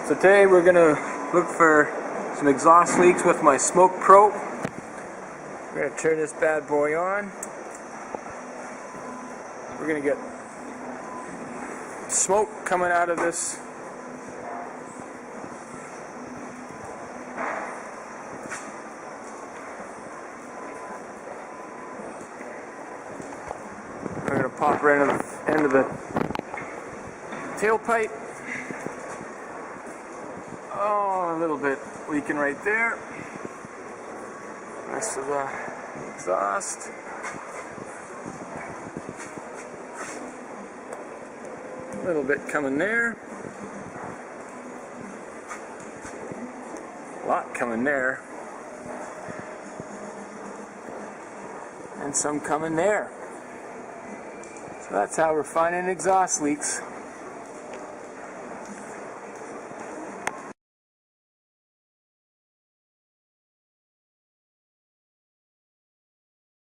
So today we're going to look for some exhaust leaks with my Smoke Pro. We're going to turn this bad boy on. We're going to get smoke coming out of this. We're going to pop right into the end of the tailpipe. Oh, a little bit leaking right there. Rest of the exhaust. A little bit coming there. A lot coming there. And some coming there. So that's how we're finding exhaust leaks.